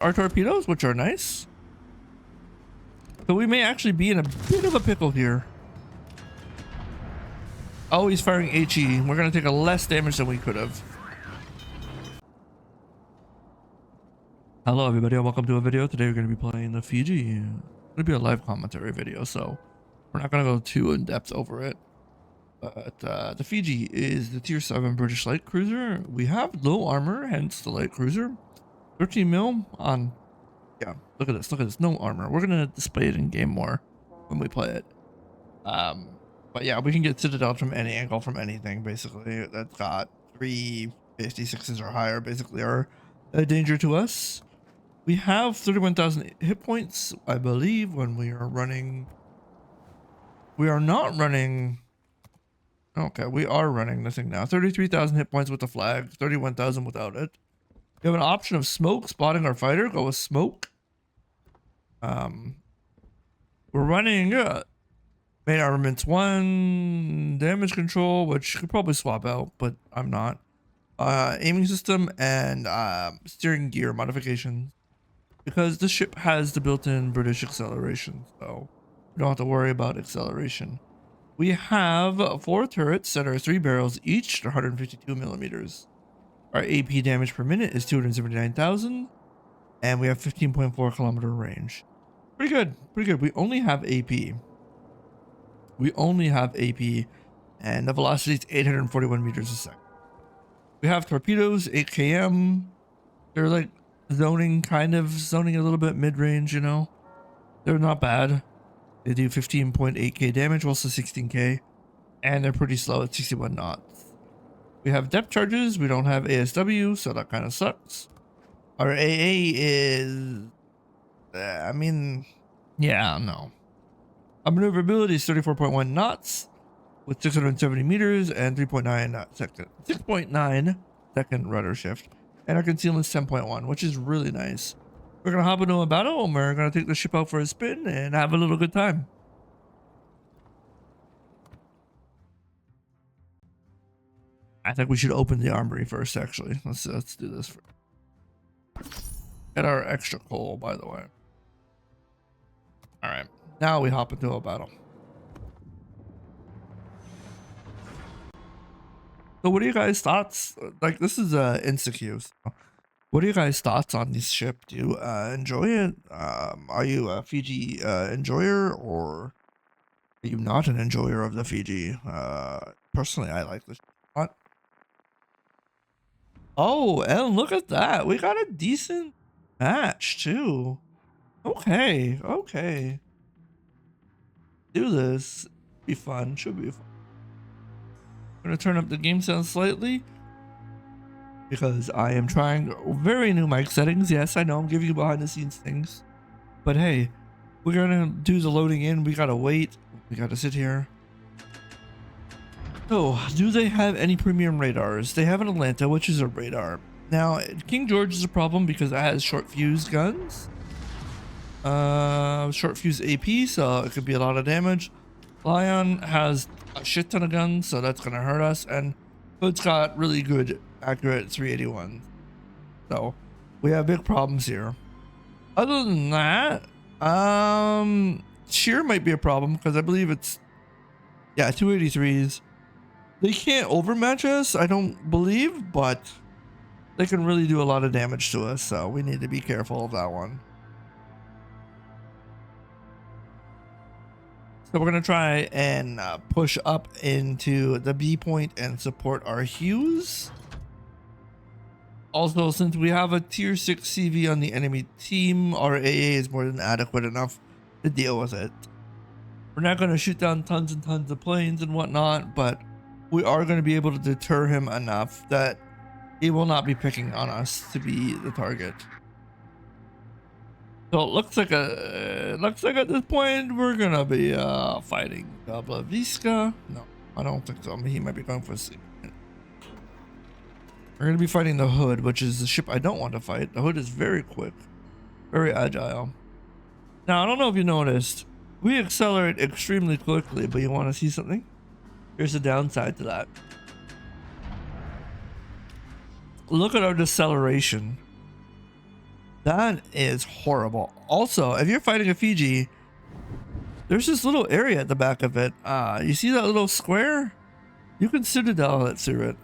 our torpedoes, which are nice. So we may actually be in a bit of a pickle here. Oh, he's firing HE. We're going to take a less damage than we could have. Hello everybody and welcome to a video. Today we're going to be playing the Fiji. It's going to be a live commentary video, so we're not going to go too in depth over it. But the Fiji is the tier 7 British light cruiser. We have low armor, hence the light cruiser. 13 mil on, yeah, look at this, no armor. We're going to display it in game more when we play it. But yeah, we can get citadeled from any angle, from anything, basically. That's got 356s or higher, basically, are a danger to us. We have 31,000 hit points, I believe, when we are running. We are not running. Okay, we are running this thing now. 33,000 hit points with the flag, 31,000 without it. We have an option of smoke, spotting our fighter. Go with smoke. We're running main armaments 1, damage control, which could probably swap out, but I'm not. Aiming system and steering gear modifications, because the ship has the built-in British acceleration, so we don't have to worry about acceleration. We have 4 turrets that are 3 barrels each, 152 millimeters. Our AP damage per minute is 279,000, and we have 15.4 kilometer range. Pretty good, pretty good. We only have AP. We only have AP, and the velocity is 841 meters a second. We have torpedoes, 8 km. They're like zoning a little bit mid-range, you know. They're not bad. They do 15.8k damage, also 16k, and they're pretty slow at 61 knots. We have depth charges. We don't have ASW, so that kind of sucks. Our AA is, I mean, yeah, no. Our maneuverability is 34.1 knots with 670 meters and 6.9 second rudder shift. And our concealment is 10.1, which is really nice. We're going to hop into a battle and we're going to take the ship out for a spin and have a little good time. I think we should open the armory first, actually. Let's do this first. Get our extra coal, by the way. All right, now we hop into a battle. So what are you guys' thoughts? Like, this is Insecure. So what are you guys' thoughts on this ship? Do you enjoy it? Are you a Fiji enjoyer, or are you not an enjoyer of the Fiji? Personally, I like this ship a lot. Oh, and look at that. We got a decent match too. Okay, okay. Do this. Be fun. Should be fun. I'm gonna turn up the game sound slightly because I am trying very new mic settings. Yes, I know I'm giving you behind the scenes things, but hey, we're gonna do the loading in. We gotta wait. We gotta sit here. So, do they have any premium radars? They have an Atlanta, which is a radar. Now, King George is a problem because it has short fuse guns. Short fuse AP, so it could be a lot of damage. Lion has a shit ton of guns, so that's gonna hurt us. And Hood's got really good, accurate 381. So, we have big problems here. Other than that, shear might be a problem because I believe it's, yeah, 283s. They can't overmatch us, I don't believe, but they can really do a lot of damage to us, so we need to be careful of that one. So we're going to try and push up into the B point and support our Hughes. Also, since we have a tier 6 CV on the enemy team, our AA is more than adequate enough to deal with it. We're not going to shoot down tons and tons of planes and whatnot, but we are going to be able to deter him enough that he will not be picking on us to be the target. So it looks like at this point we're gonna be fighting Blaviska. No, I don't think so. I mean, he might be going for a sleep. We're gonna be fighting the Hood, which is the ship I don't want to fight. The Hood is very quick, very agile. Now I don't know if you noticed, we accelerate extremely quickly, but you want to see something? Here's the downside to that. Look at our deceleration. That is horrible. Also, if you're fighting a Fiji, there's this little area at the back of it. You see that little square? You can citadel it through it.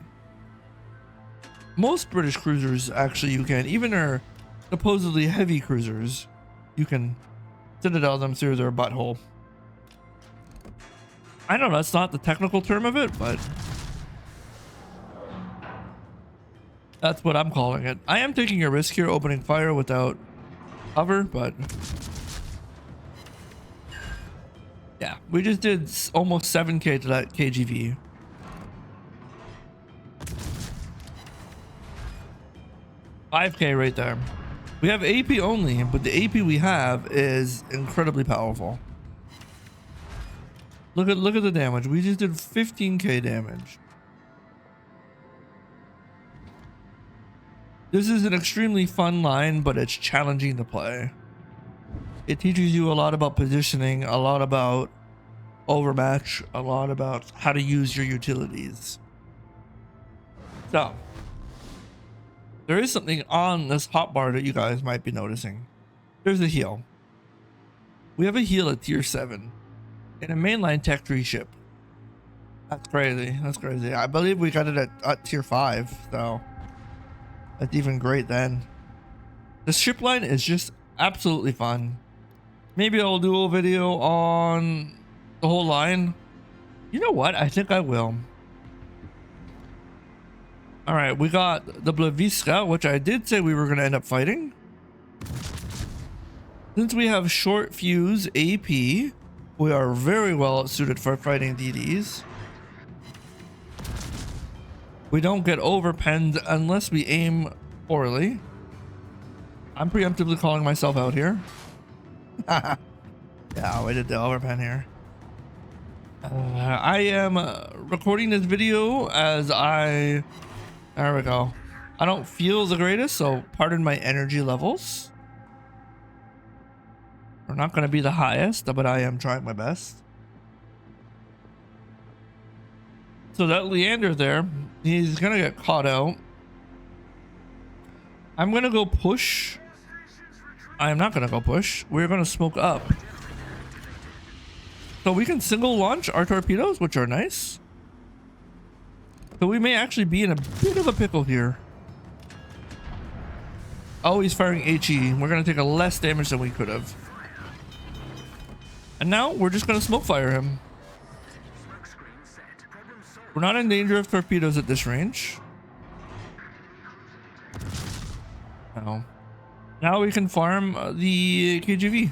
Most British cruisers, actually, you can. Even our supposedly heavy cruisers, you can citadel them through their butthole. I know that's not the technical term of it, but that's what I'm calling it. I am taking a risk here, opening fire without cover, but yeah, we just did almost 7k to that KGV. $5k right there. We have AP only, but the AP we have is incredibly powerful. Look at the damage. We just did 15k damage. This is an extremely fun line, but it's challenging to play. It teaches you a lot about positioning, a lot about overmatch, a lot about how to use your utilities. So, there is something on this hotbar that you guys might be noticing. There's a heal. We have a heal at tier 7 in a mainline tech 3 ship. That's crazy. That's crazy. I believe we got it at tier 5, so that's even great then. The ship line is just absolutely fun. Maybe I'll do a video on the whole line. You know what? I think I will. All right, we got the Blaviska, which I did say we were going to end up fighting. Since we have short fuse AP, we are very well suited for fighting DDs. We don't get overpenned unless we aim poorly. I'm preemptively calling myself out here. Yeah, we did the overpen here. I am recording this video as there we go. I don't feel the greatest, so pardon my energy levels. We're not going to be the highest, but I am trying my best. So that Leander there, he's going to get caught out. I'm going to go push. I am not going to go push. We're going to smoke up. So we can single launch our torpedoes, which are nice. So we may actually be in a bit of a pickle here. Oh, he's firing HE. We're going to take a less damage than we could have. And now we're just going to smoke fire him. We're not in danger of torpedoes at this range. No. Now we can farm the KGV.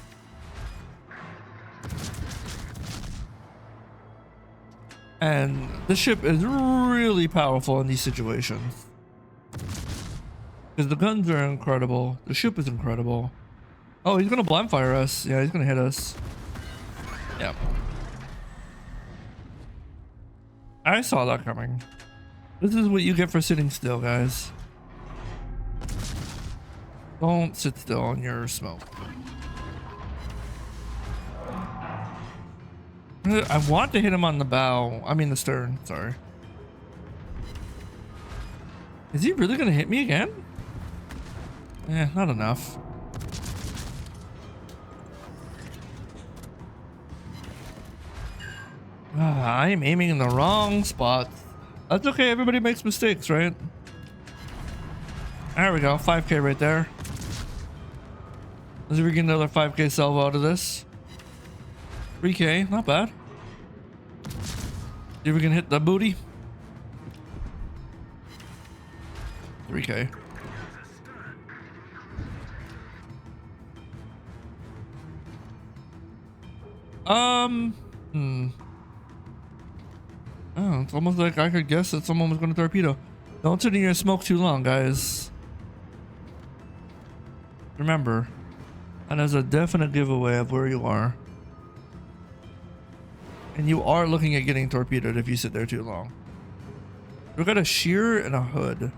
And the ship is really powerful in these situations. Because the guns are incredible. The ship is incredible. Oh, he's going to blind fire us. Yeah, he's going to hit us. Yep. I saw that coming. This is what you get for sitting still, guys. Don't sit still on your smoke. I want to hit him on the bow. I mean the stern, sorry. Is he really gonna hit me again? Eh, not enough. I am aiming in the wrong spot. That's okay, everybody makes mistakes, right? There we go, 5k right there. Let's see if we get another 5k salvo out of this. 3k, not bad. See if we can hit the booty. 3k. Oh, it's almost like I could guess that someone was going to torpedo. Don't sit in your smoke too long, guys. Remember, and there's a definite giveaway of where you are. And you are looking at getting torpedoed if you sit there too long. We've got a shear and a hood.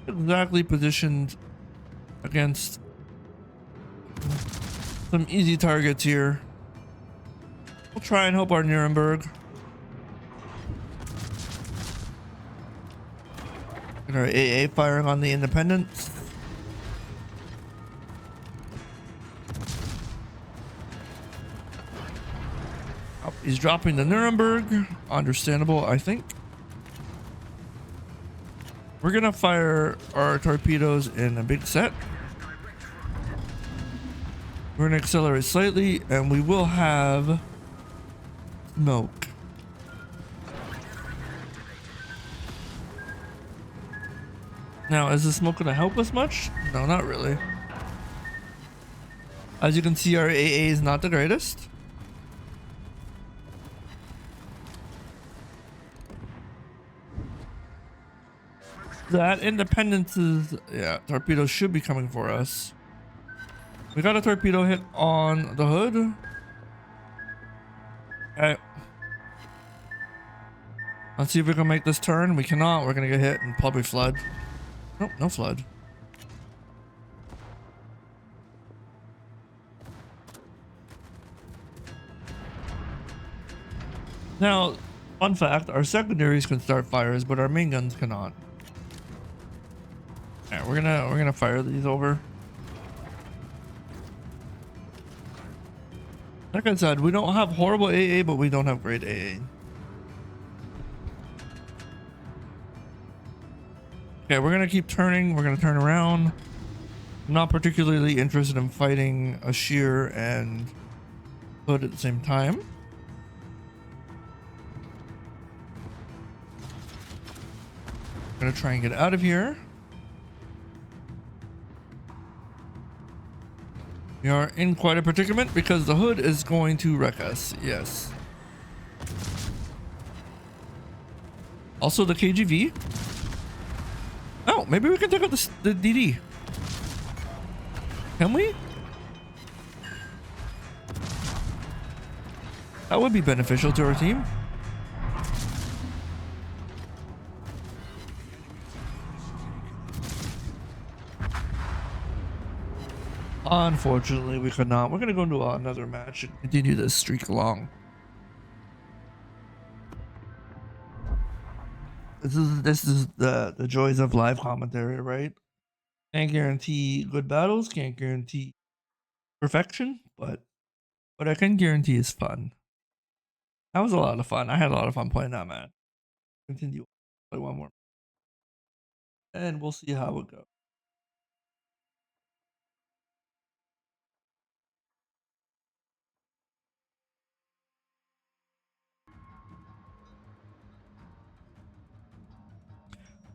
Exactly positioned against some easy targets here. We'll try and help our Nuremberg. Get our AA firing on the Independence. He's dropping the Nuremberg. Understandable, I think. We're gonna fire our torpedoes in a big set. We're gonna accelerate slightly, and we will have smoke. Now, is the smoke gonna help us much? No, not really. As you can see, our AA is not the greatest. That Independence is, yeah, torpedoes should be coming for us. We got a torpedo hit on the hood. Okay. Let's see if we can make this turn. We cannot. We're gonna get hit and probably flood. Nope, no flood. Now, fun fact, our secondaries can start fires, but our main guns cannot. Alright, we're gonna fire these over. Like I said, we don't have horrible AA, but we don't have great AA. Okay, we're gonna keep turning. We're gonna turn around. I'm not particularly interested in fighting a shear and hood at the same time. I'm gonna try and get out of here. We are in quite a predicament because the hood is going to wreck us. Yes. Also the KGV. Oh, maybe we can take out the DD. Can we? That would be beneficial to our team. Unfortunately, we could not. We're gonna go into another match and continue this streak along. This is the joys of live commentary, right? Can't guarantee good battles, can't guarantee perfection, but what I can guarantee is fun. That was a lot of fun. I had a lot of fun playing that match. Continue, play one more, and we'll see how it goes.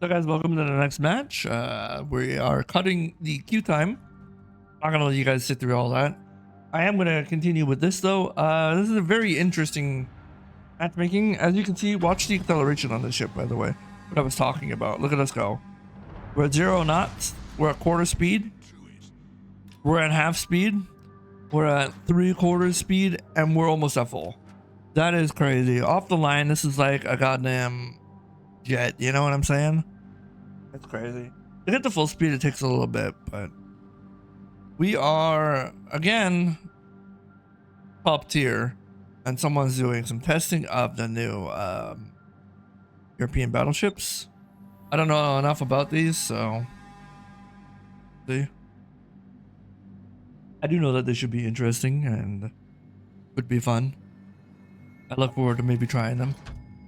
So guys, welcome to the next match. We are cutting the queue time. Not gonna let you guys sit through all that. I am gonna continue with this though. This is a very interesting matchmaking. As you can see, watch the acceleration on this ship, by the way. What I was talking about. Look at us go. We're at 0 knots. We're at quarter speed. We're at half speed. We're at 3/4 speed, and we're almost at full. That is crazy. Off the line, this is like a goddamn jet, you know what I'm saying? That's crazy. To hit the full speed, it takes a little bit, but we are again top tier, and someone's doing some testing of the new European battleships. I don't know enough about these, so see. I do know that they should be interesting and would be fun. I look forward to maybe trying them.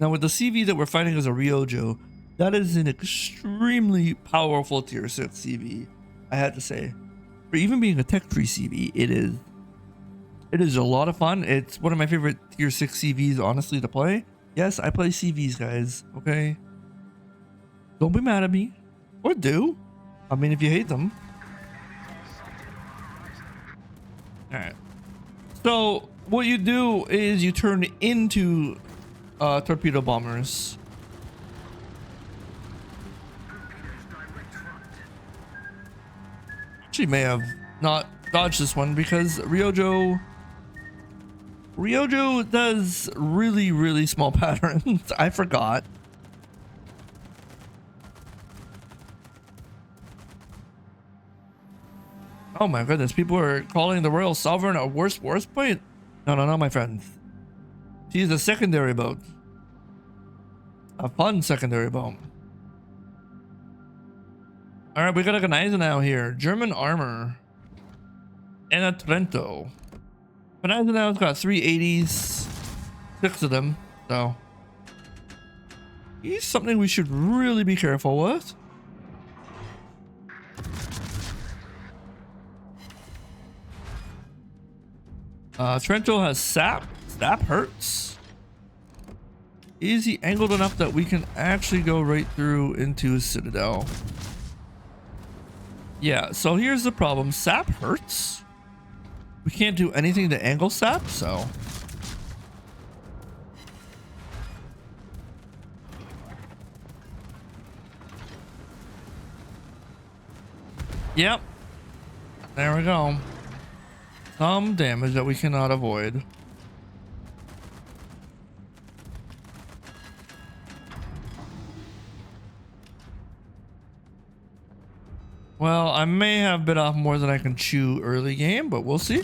Now with the CV that we're fighting as a Ryojo, that is an extremely powerful tier 6 CV, I had to say. For even being a tech tree CV, it is a lot of fun. It's one of my favorite tier 6 CVs, honestly, to play. Yes, I play CVs, guys, okay? Don't be mad at me. Or do. I mean, if you hate them. Alright. So, what you do is you turn into torpedo bombers. Actually may have not dodged this one because Ryojo does really small patterns. I forgot. Oh my goodness, people are calling the Royal Sovereign a worst point. No, my friends. She's a secondary boat. A fun secondary boat. Alright, we got a Gneisenau here. German armor. And a Trento. Gneisenau's got 380s. 6 of them, so he's something we should really be careful with. Trento has sap. Sap hurts. Is he angled enough that we can actually go right through into his citadel? Yeah, so here's the problem. Sap hurts. We can't do anything to angle sap, so. Yep. There we go. Some damage that we cannot avoid. Well, I may have bit off more than I can chew early game, but we'll see.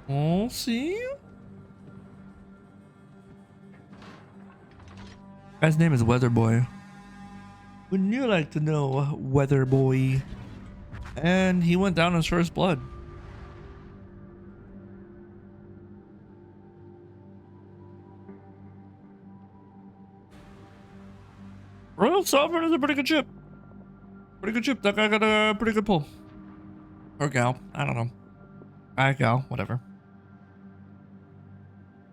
We'll see. Guy's name is Weather Boy. Wouldn't you like to know, Weather Boy? And he went down his first blood. Royal Sovereign is a pretty good ship. Pretty good ship. That guy got a pretty good pull. Or gal. I don't know. Guy, gal, whatever.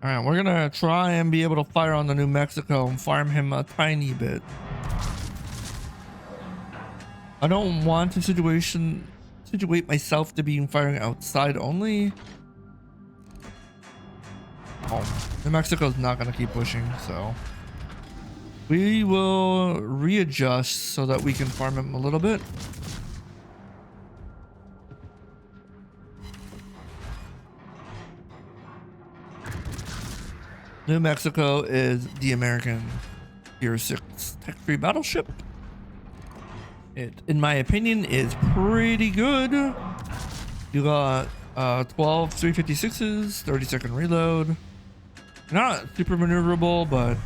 Alright, we're gonna try and be able to fire on the New Mexico and farm him a tiny bit. I don't want to situate myself to being firing outside only. Oh, New Mexico's not gonna keep pushing, so we will readjust so that we can farm him a little bit. New Mexico is the American Tier 6 tech-free battleship. It, in my opinion, is pretty good. You got 12 356s, 30-second reload. Not super maneuverable, but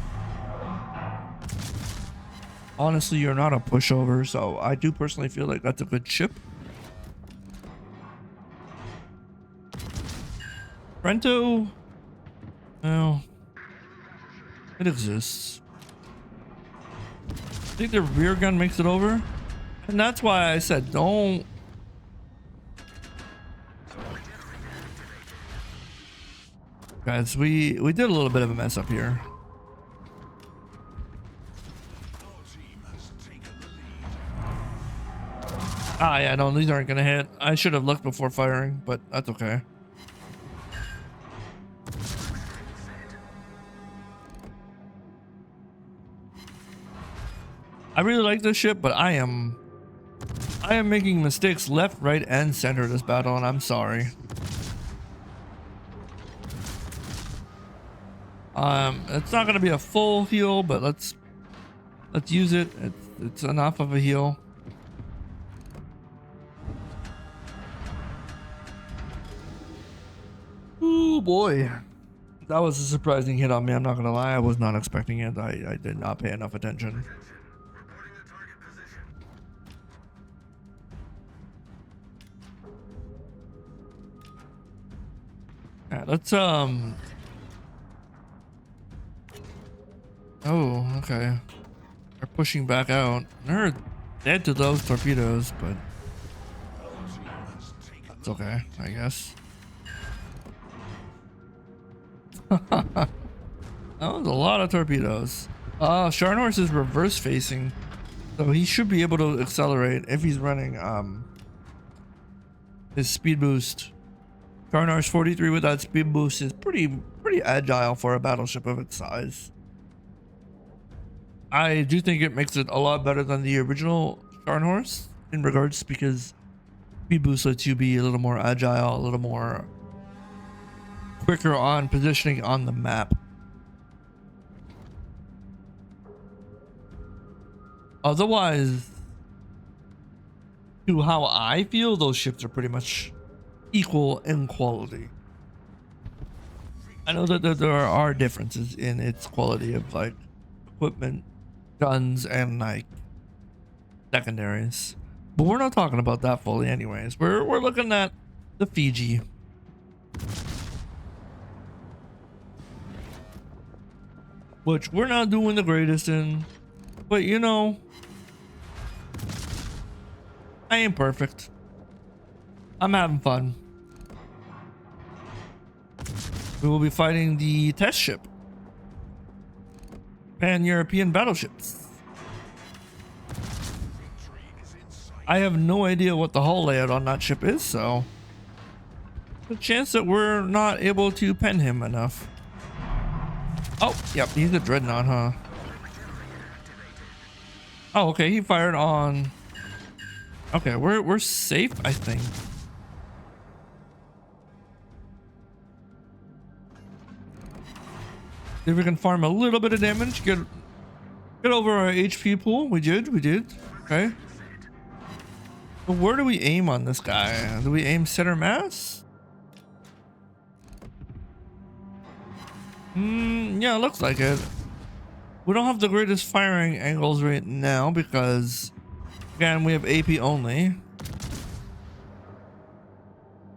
honestly, you're not a pushover, so I do personally feel like that's a good ship. Trento, well, it exists. I think the rear gun makes it over, and that's why I said don't. Guys, we did a little bit of a mess up here. Ah, yeah, no, these aren't gonna hit. I should have looked before firing, but that's okay. I really like this ship, but I am making mistakes left, right, and center this battle, and I'm sorry. It's not gonna be a full heal, but let's use it. It's enough of a heal. Oh boy, that was a surprising hit on me. I'm not gonna lie, I was not expecting it. I did not pay enough attention. Yeah, let's oh, okay. They're pushing back out. They're dead to those torpedoes, but it's okay, I guess. That was a lot of torpedoes. Scharnhorst is reverse facing, so he should be able to accelerate if he's running his speed boost. Scharnhorst 43 with that speed boost is pretty agile for a battleship of its size. I do think it makes it a lot better than the original Scharnhorst in regards, because speed boost lets you be a little more agile, a little more quicker on positioning on the map. Otherwise, to how I feel, those ships are pretty much equal in quality. I know that there are differences in its quality of like equipment, guns, and like secondaries, but we're not talking about that fully anyways. We're looking at the Fiji. which we're not doing the greatest in. But you know, I ain't perfect. I'm having fun. We will be fighting the test ship. Pan-European battleships. I have no idea what the hull layout on that ship is, so the chance that we're not able to pen him enough. Oh, yep, he's a dreadnought, huh? Oh, okay, he fired on. Okay, we're safe, I think. If we can farm a little bit of damage, get over our HP pool. We did. Okay. But where do we aim on this guy? Do we aim center mass? Yeah, it looks like it. We don't have the greatest firing angles right now because, again, we have AP only.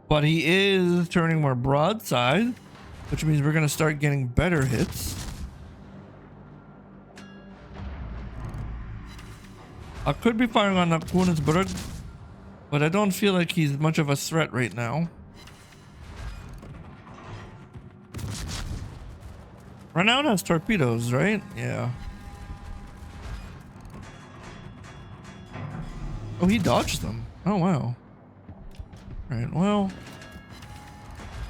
But he is turning more broadside, which means we're going to start getting better hits. I could be firing on that Königsberg, but I don't feel like he's much of a threat right now. Renown has torpedoes, right? Yeah. Oh, he dodged them. Oh, wow. Right, well,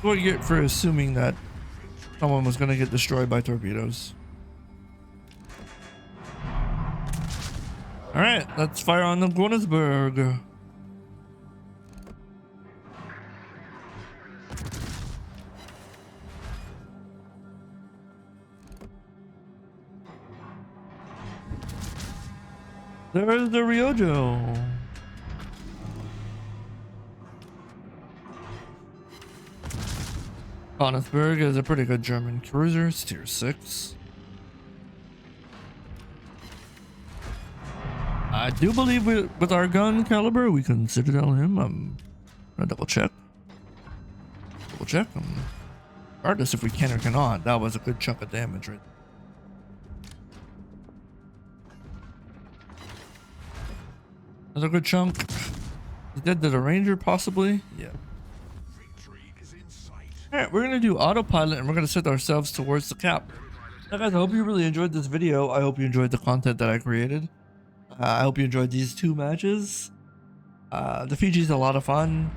what do you get for assuming that someone was going to get destroyed by torpedoes? All right, let's fire on the Königsberg. There's the Ryojo. Königsberg is a pretty good German cruiser. It's tier 6. I do believe with our gun caliber, we can citadel him. I'm gonna double check. Regardless if we can or cannot, that was a good chunk of damage right there. Another good chunk. He's dead to the Ranger, possibly. Yeah. Alright, we're gonna do autopilot and we're gonna set ourselves towards the cap. Now guys, I hope you really enjoyed this video. I hope you enjoyed the content that I created. I hope you enjoyed these 2 matches. The Fiji's a lot of fun.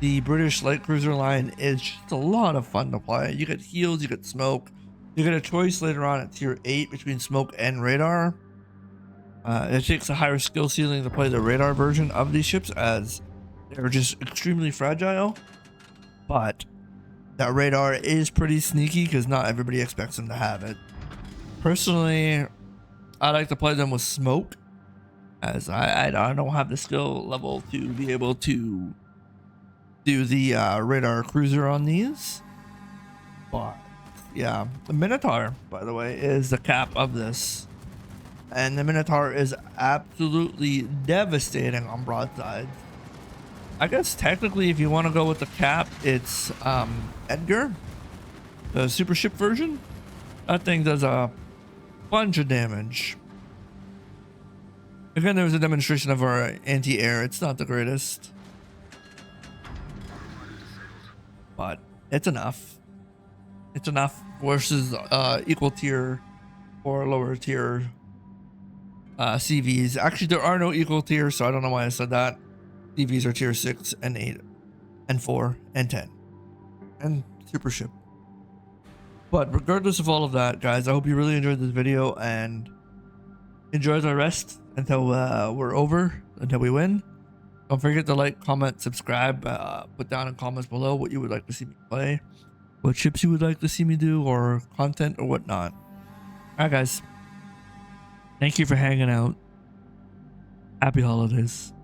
The British light cruiser line is just a lot of fun to play. You get heals, you get smoke. You get a choice later on at tier 8 between smoke and radar. It takes a higher skill ceiling to play the radar version of these ships as they're just extremely fragile. But that radar is pretty sneaky because not everybody expects them to have it. Personally, I like to play them with smoke as I don't have the skill level to be able to do the radar cruiser on these. But yeah, the Minotaur, by the way, is the cap of this. And the Minotaur is absolutely devastating on broadside. I guess technically if you want to go with the cap, it's Edgar, the super ship version. That thing does a bunch of damage. Again, there was a demonstration of our anti-air. It's not the greatest, but it's enough. It's enough versus equal tier or lower tier CVs. Actually, there are no equal tiers, so I don't know why I said that. CVs are tier 6 and 8 and 4 and 10 and super ship. But regardless of all of that, guys, I hope you really enjoyed this video and enjoy the rest until we're over, until we win. Don't forget to like, comment, subscribe. Put down in comments below what you would like to see me play, what ships you would like to see me do, or content or whatnot. Alright guys, thank you for hanging out. Happy holidays.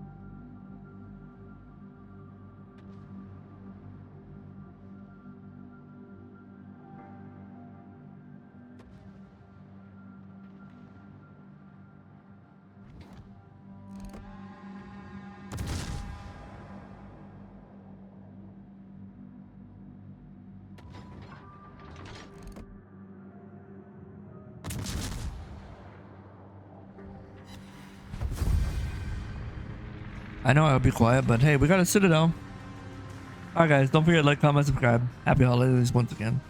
I know I'll be quiet, but hey, we got a citadel. Alright guys, don't forget to like, comment, subscribe. Happy holidays once again.